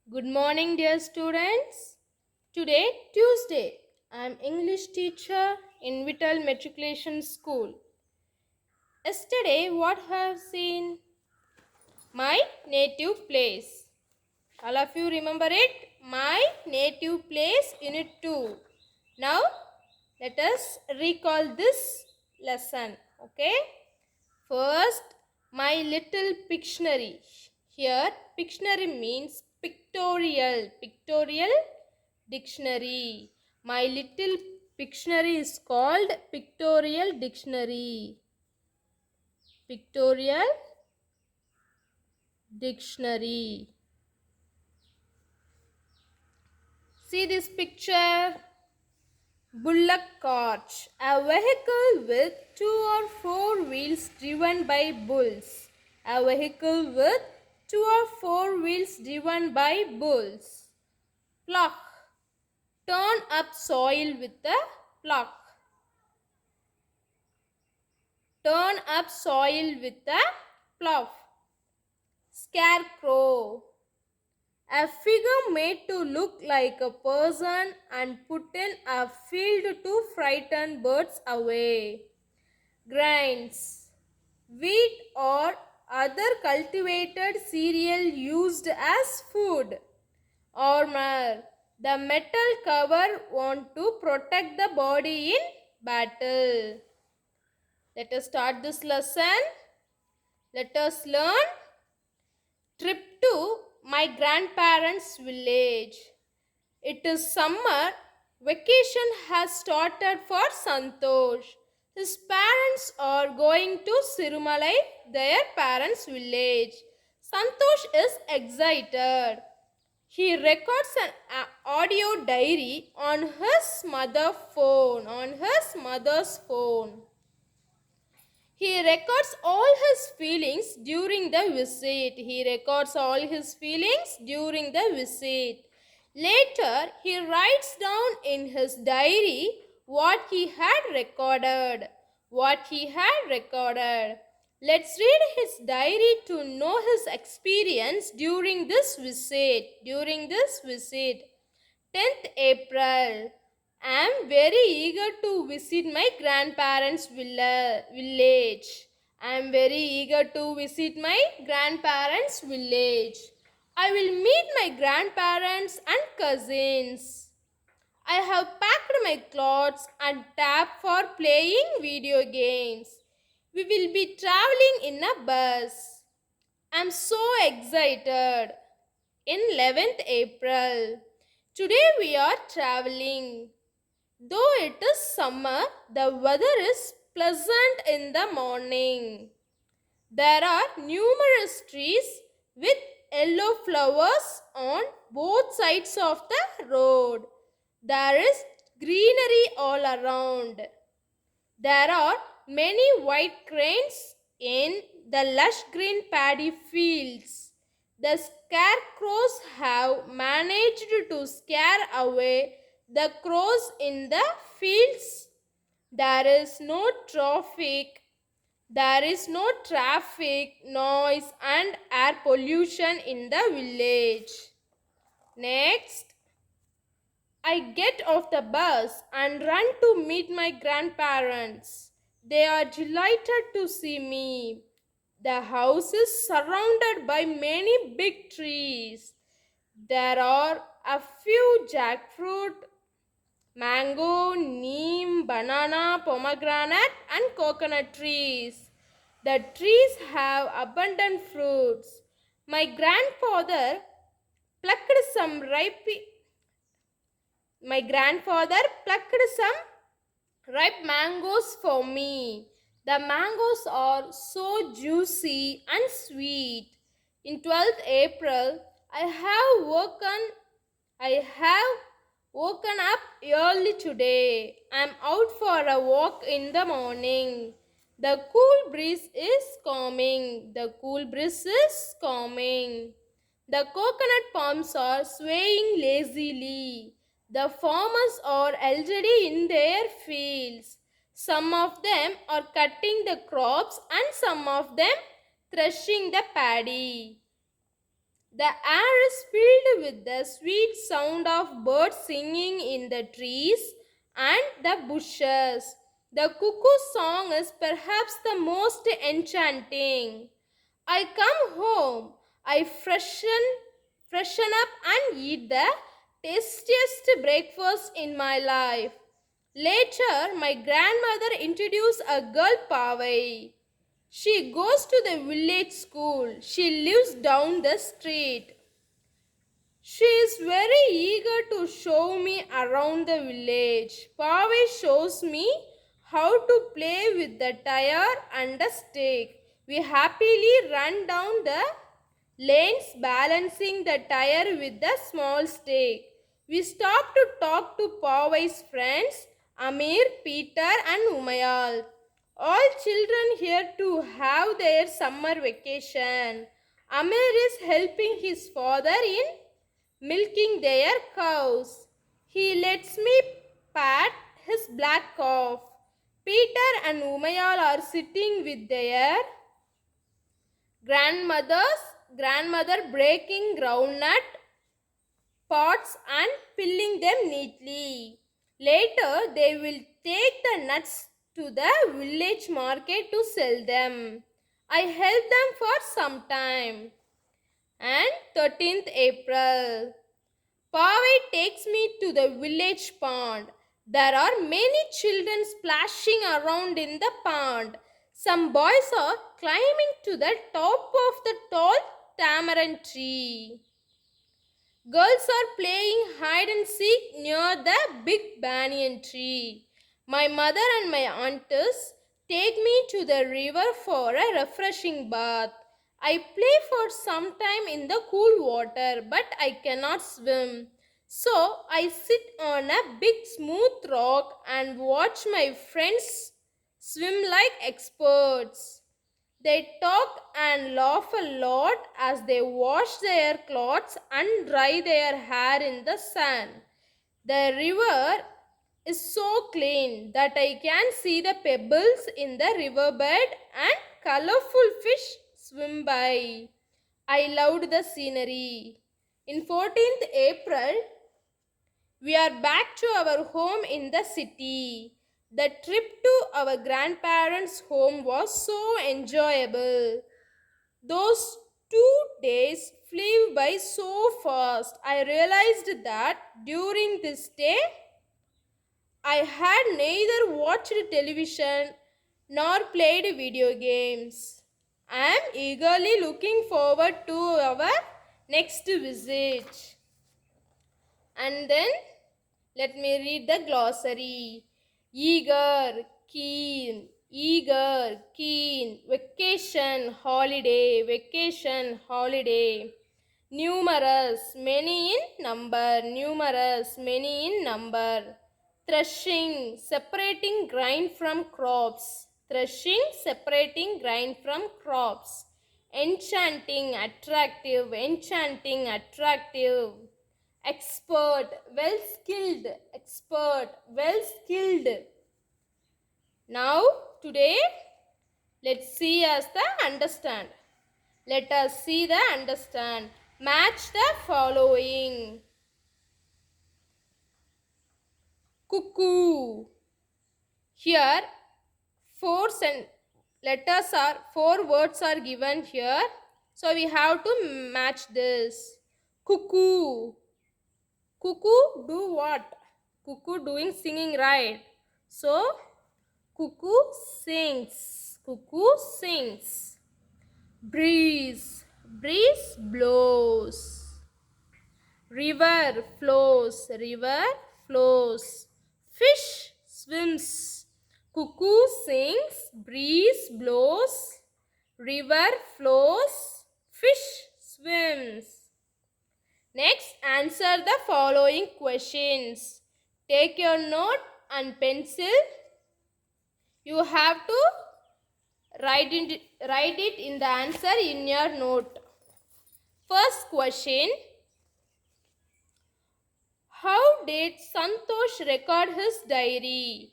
Good morning, dear students. Today, Tuesday, I am English teacher in Vittal Matriculation School. Yesterday, what have seen? My native place. All of you remember it? My native place, Unit 2. Now, let us recall this lesson. Okay? First, my little Pictionary. Here, Pictionary means pictorial. Pictorial dictionary. My little Pictionary is called Pictorial Dictionary. Pictorial Dictionary. See this picture. Bullock cart, a vehicle with 2 or 4 wheels driven by bulls. A vehicle with 2 or 4 wheels driven by bulls. Plough, turn up soil with a plough. Turn up soil with a plough. Scarecrow, a figure made to look like a person and put in a field to frighten birds away. Grains, wheat or other cultivated cereal used as food. Armor, the metal cover worn to protect the body in battle. Let us start this lesson. Let us learn trip to my grandparents' village. It is summer. Vacation has started for Santosh. His parents are going to Sirumalai, their parents' village. Santosh is excited. He records an audio diary on his mother's phone. He records all his feelings during the visit. Later, he writes down in his diary what he had recorded. Let's read his diary to know his experience during this visit. 10th April. I am very eager to visit my grandparents' village. I will meet my grandparents and cousins. I have packed my clothes and tap for playing video games. We will be traveling in a bus. I am so excited. In 11th April. Today we are traveling. Though it is summer, the weather is pleasant in the morning. There are numerous trees with yellow flowers on both sides of the road. There is greenery all around. There are many white cranes in the lush green paddy fields. The scarecrows have managed to scare away the crows in the fields. There is no traffic, noise and air pollution in the village. Next, I get off the bus and run to meet my grandparents. They are delighted to see me. The house is surrounded by many big trees. There are a few jackfruit, mango, neem, banana, pomegranate, and coconut trees. The trees have abundant fruits. My grandfather plucked some ripe mangoes for me. The mangoes are so juicy and sweet. In 12th April, I have woken up early today. I am out for a walk in the morning. The cool breeze is calming. The coconut palms are swaying lazily. The farmers are already in their fields. Some of them are cutting the crops and some of them threshing the paddy. The air is filled with the sweet sound of birds singing in the trees and the bushes. The cuckoo song is perhaps the most enchanting. I come home, I freshen up and eat the tastiest breakfast in my life. Later, my grandmother introduced a girl Pavai. She goes to the village school. She lives down the street. She is very eager to show me around the village. Pavai shows me how to play with the tire and the stick. We happily run down the lanes balancing the tire with the small stick. We stop to talk to Pavai's friends Amir, Peter and Umayal. All children here to have their summer vacation. Amir is helping his father in milking their cows. He lets me pat his black calf. Peter and Umayal are sitting with their grandmother breaking groundnut pots and filling them neatly. Later, they will take the nuts to the village market to sell them. I help them for some time. And 13th April. Pavai takes me to the village pond. There are many children splashing around in the pond. Some boys are climbing to the top of the tall tamarind tree. Girls are playing hide and seek near the big banyan tree. My mother and my aunts take me to the river for a refreshing bath. I play for some time in the cool water, but I cannot swim. So I sit on a big smooth rock and watch my friends swim like experts. They talk and laugh a lot as they wash their clothes and dry their hair in the sun. The river is so clean that I can see the pebbles in the riverbed and colorful fish swim by. I loved the scenery. In 14th April, we are back to our home in the city. The trip to our grandparents' home was so enjoyable. Those 2 days flew by so fast. I realized that during this day I had neither watched television nor played video games. I am eagerly looking forward to our next visit. And then let me read the glossary. Eager, keen, vacation, holiday. Numerous, many in number. Threshing, separating grain from crops. Enchanting, attractive. Expert, well skilled. Now, today, let's see as the understand. Let us see the understand. Match the following. Cuckoo. Here, four words are given here. So, we have to match this. Cuckoo. Cuckoo do what? Cuckoo doing singing, right? So, cuckoo sings. Breeze blows. River flows. Fish swims. Cuckoo sings. Breeze blows. River flows. Fish swims. Next, answer the following questions. Take your note and pencil. You have to write it in the answer in your note. First question. How did Santosh record his diary?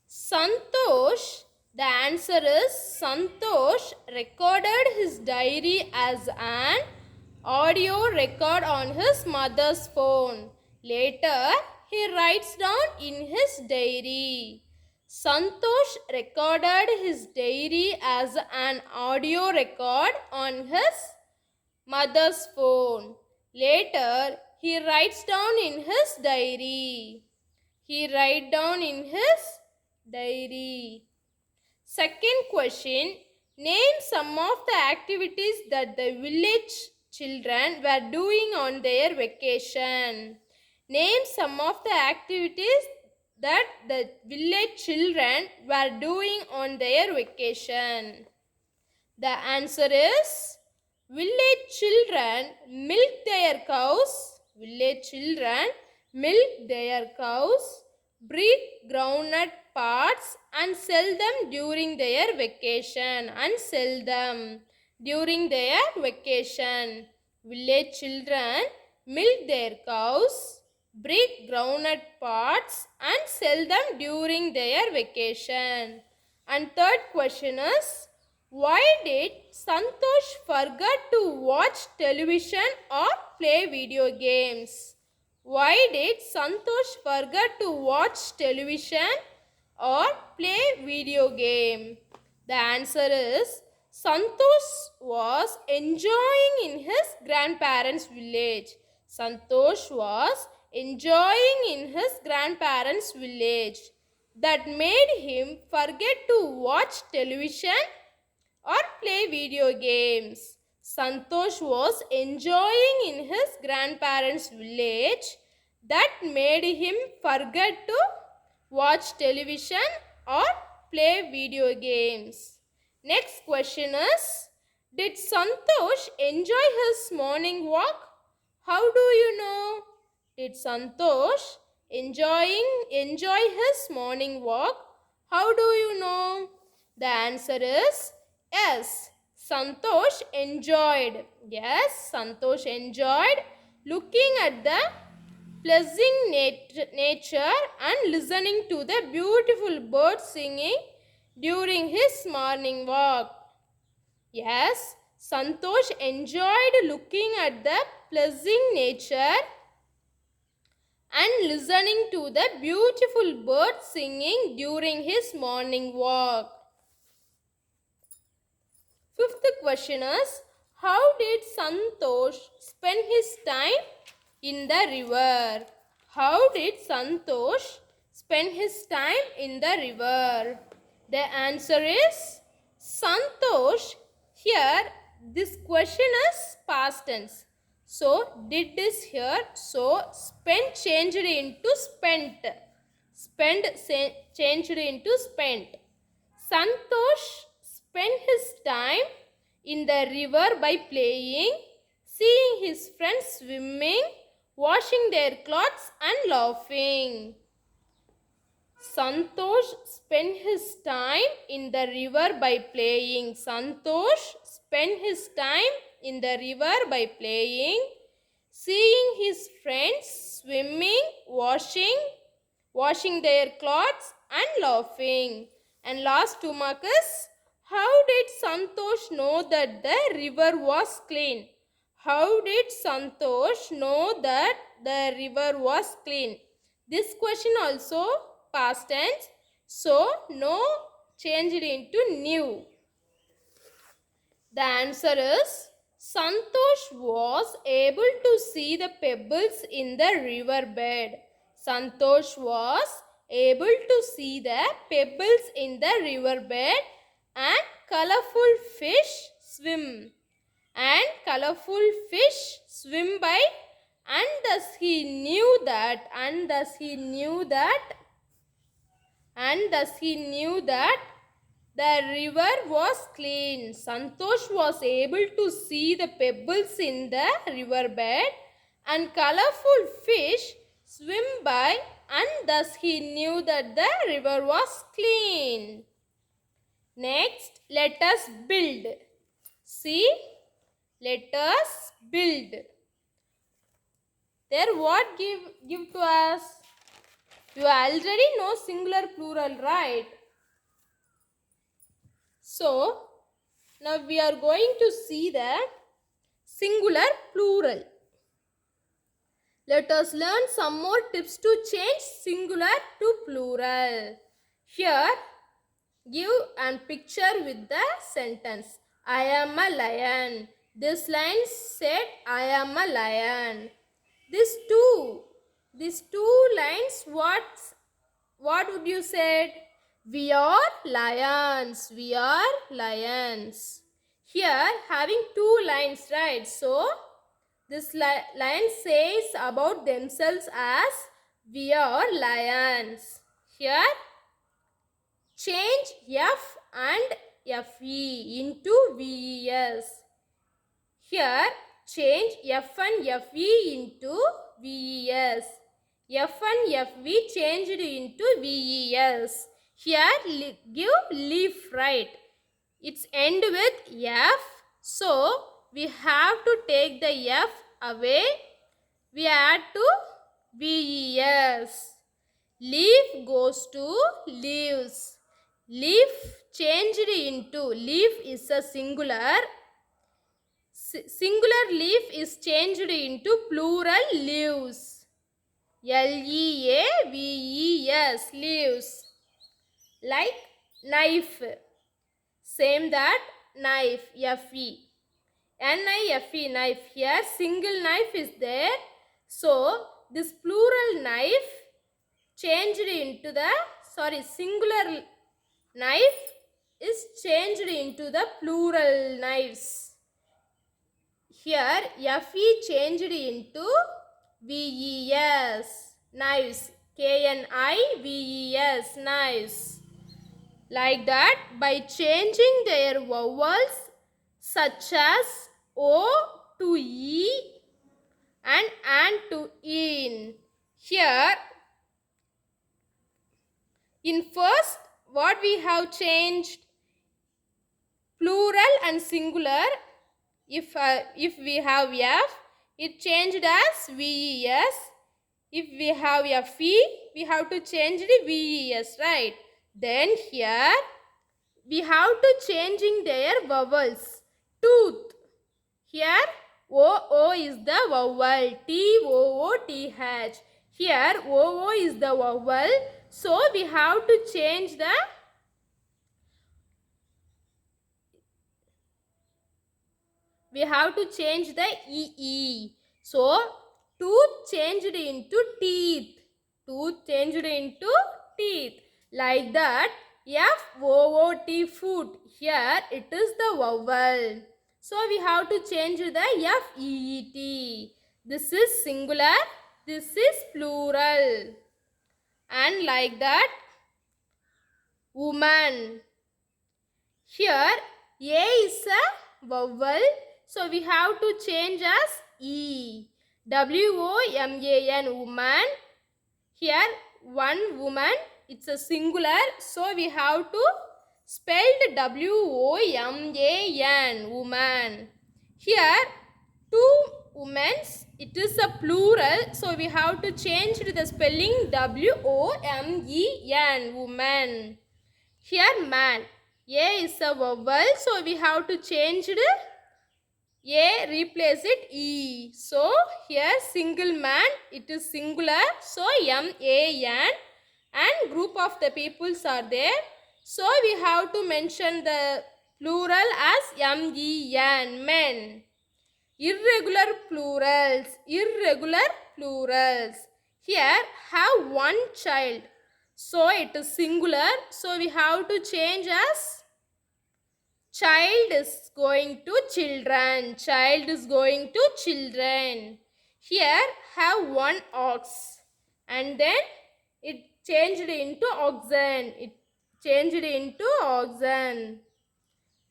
Santosh The answer is Santosh recorded his diary as an audio record on his mother's phone. Later, he writes down in his diary. Santosh recorded his diary as an audio record on his mother's phone. Later, he writes down in his diary. He write down in his diary. Second question, name some of the activities that the village children were doing on their vacation. Name some of the activities that the village children were doing on their vacation. The answer is village children milk their cows. Village children milk their cows, breed groundnut parts and sell them during their vacation. Village children milk their cows, breed groundnut parts and sell them during their vacation. And third question is, why did Santosh forget to watch television or play video games? Why did Santosh forget to watch television or play video game? The answer is Santosh was enjoying in his grandparents' village. Santosh was enjoying in his grandparents' village. That made him forget to watch television or play video games. Santosh was enjoying in his grandparents' village. That made him forget to watch television or play video games. Next question is, did Santosh enjoy his morning walk? How do you know? Did Santosh enjoy his morning walk? How do you know? The answer is yes. Santosh enjoyed. Yes, Santosh enjoyed looking at the pleasing nature and listening to the beautiful birds singing during his morning walk. Yes, Santosh enjoyed looking at the pleasing nature and listening to the beautiful birds singing during his morning walk. Fifth question is, how did Santosh spend his time in the river? How did Santosh spend his time in the river? The answer is Santosh. Here, this question is past tense. So, did is here. So, spent changed into spent. Spent changed into spent. Santosh spent his time in the river by playing, seeing his friends swimming, washing their clothes and laughing. Santosh spent his time in the river by playing. Santosh spent his time in the river by playing, seeing his friends swimming, washing their clothes and laughing. And last 2 marks, how did Santosh know that the river was clean? How did Santosh know that the river was clean? This question also past tense. So, no changed into new. The answer is Santosh was able to see the pebbles in the river bed. Santosh was able to see the pebbles in the river bed and colorful fish swim. By and thus he knew that the river was clean. Santosh was able to see the pebbles in the river bed and colorful fish swim by, and thus he knew that the river was clean. Next, let us build. See, let us build. There what give to us? You already know singular plural, right? So now we are going to see the singular plural. Let us learn some more tips to change singular to plural. Here, give a picture with the sentence. I am a lion. This line said, I am a lion. These two lines, what would you say? We are lions. We are lions. Here, having two lines, right? So, this line says about themselves as we are lions. Here, change F and FE into VES. Here, change F and FE into VES. F and FV changed into VES. Here, give leaf, right? It's end with F. So, we have to take the F away. We add to VES. Leaf goes to leaves. Leaf changed into, leaf is a singular. Singular leaf is changed into plural leaves. Leaves, leaves. Like knife. Same that knife, Fe. Knife, knife. Here single knife is there. So this plural knife changed into the, singular knife is changed into the plural knives. Here Fe changed into VES, knives. KNIVES, knives. Like that, by changing their vowels such as O to E and to in. Here, in first, what we have changed? Plural and singular. If we have F, it changed as VES. If we have FE, we have to change the VES, right? Then here, we have to changing their vowels. Tooth. Here, O is the vowel. TOOTH. Here, O is the vowel. So, we have to change the EE. So, tooth changed into teeth. Tooth changed into teeth. Like that, FOOT, foot. Here, it is the vowel. So, we have to change the FEET. This is singular. This is plural. And like that, woman. Here, A is a vowel. So, we have to change as E. WOMAN, woman. Here, one woman. It's a singular. So, we have to spell the WOMAN, woman. Here, two women. It is a plural. So, we have to change the spelling WOMEN, woman. Here, man. A is a vowel. So, we have to change the A, replace it E. So, here single man, it is singular. So, MAN and group of the peoples are there. So, we have to mention the plural as MEN, men. Irregular plurals, irregular plurals. Here, have one child. So, it is singular. So, we have to change as child is going to children. Child is going to children. Here, have one ox. And then, it changed into oxen. It changed into oxen.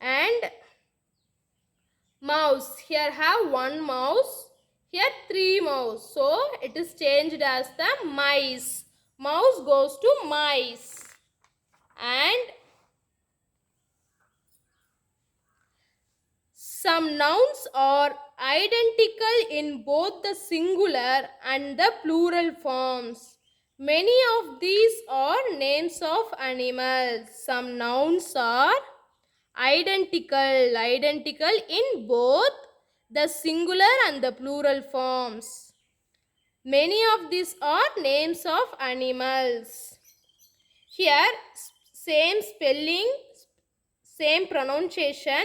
And mouse. Here, have one mouse. Here, three mouse. So, it is changed as the mice. Mouse goes to mice. And some nouns are identical in both the singular and the plural forms. Many of these are names of animals. Some nouns are Identical. Identical in both the singular and the plural forms. Many of these are names of animals. Here, same spelling, same pronunciation,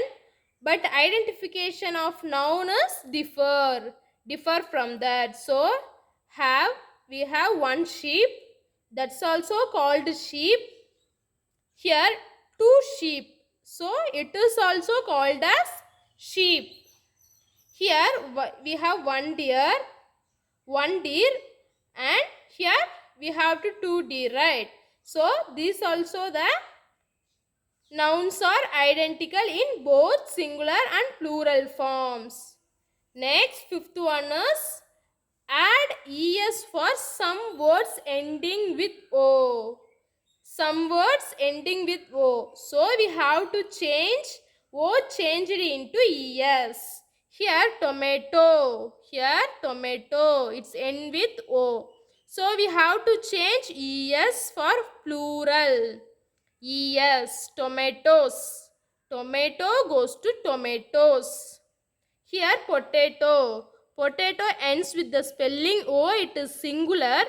but identification of noun is differ from that. So we have one sheep, that's also called sheep. Here two sheep, so it is also called as sheep. Here we have one deer, and here we have two deer, right? So these also the nouns are identical in both singular and plural forms. Next, fifth one is add es for some words ending with o. Some words ending with o. So we have to change o changed into es. Here tomato. Here tomato. It's end with o. So we have to change es for plural. Yes, tomatoes. Tomato goes to tomatoes. Here potato. Potato ends with the spelling O. It is singular.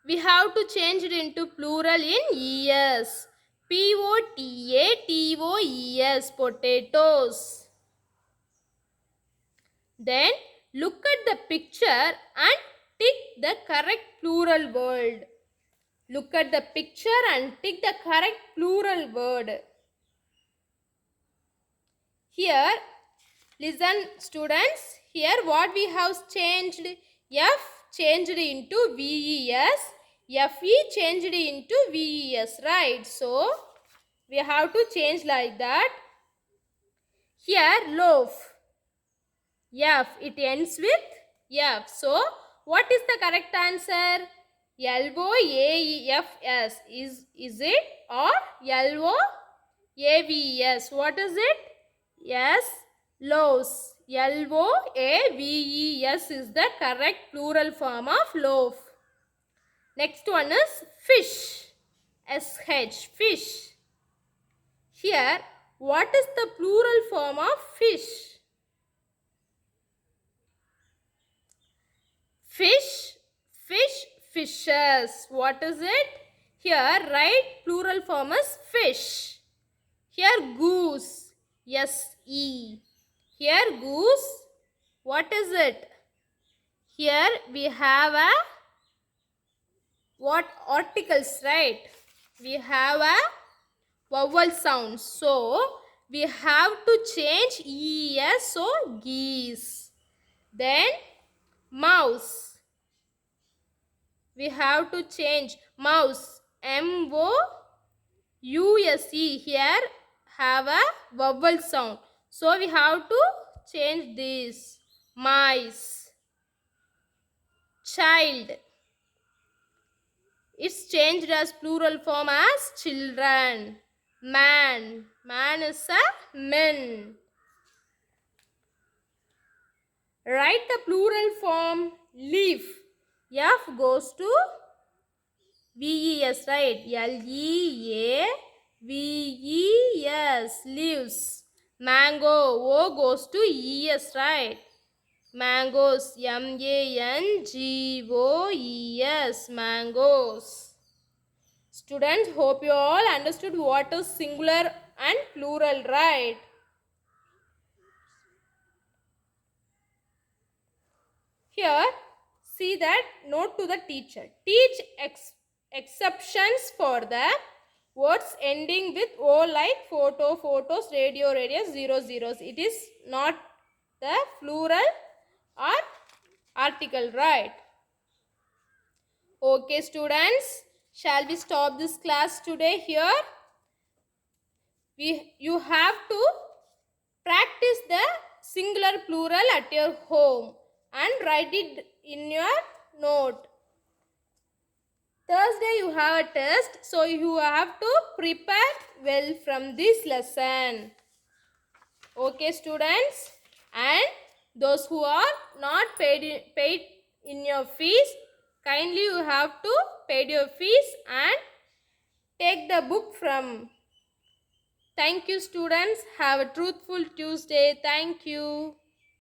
We have to change it into plural in ES. Potato-es. Potatoes. Then look at the picture and tick the correct plural word. Look at the picture and tick the correct plural word. Here, listen students, here what we have changed, F changed into VES, FE changed into VES, right? So, we have to change like that. Here, loaf, F, it ends with F. So, what is the correct answer? LOAEFS, is it, or LOAVES? What is it? Yes, loaves. LOAVES is the correct plural form of loaf. Next one is fish. SH, fish. Here, what is the plural form of fish? Fish, fishes. What is it? Here, right plural form is fish. Here, goose. SE. Here, goose. What is it? Here we have a what articles, right? We have a vowel sound. So, we have to change ES. So, geese. Then, mouse. We have to change mouse. MOUSE. Here have a vowel sound. So, we have to change this. Mice. Child. It's changed as plural form as children. Man. Man is a men. Write the plural form leaf. F goes to VES, right? LEAVES. Leaves. Mango. O goes to ES, right? Mangoes. MANGOES. Mangoes. Students, hope you all understood what is singular and plural, right? Here, see that note to the teacher. Teach exceptions for the words ending with O like photo, photos, radio, radios, zeros. It is not the plural or article, right? Okay, students, shall we stop this class today here? You have to practice the singular plural at your home and write it in your note. Thursday you have a test, so you have to prepare well from this lesson. Okay, students, and those who are not paid in your fees, kindly you have to pay your fees and take the book from Thank you, students. Have a truthful Tuesday. Thank you.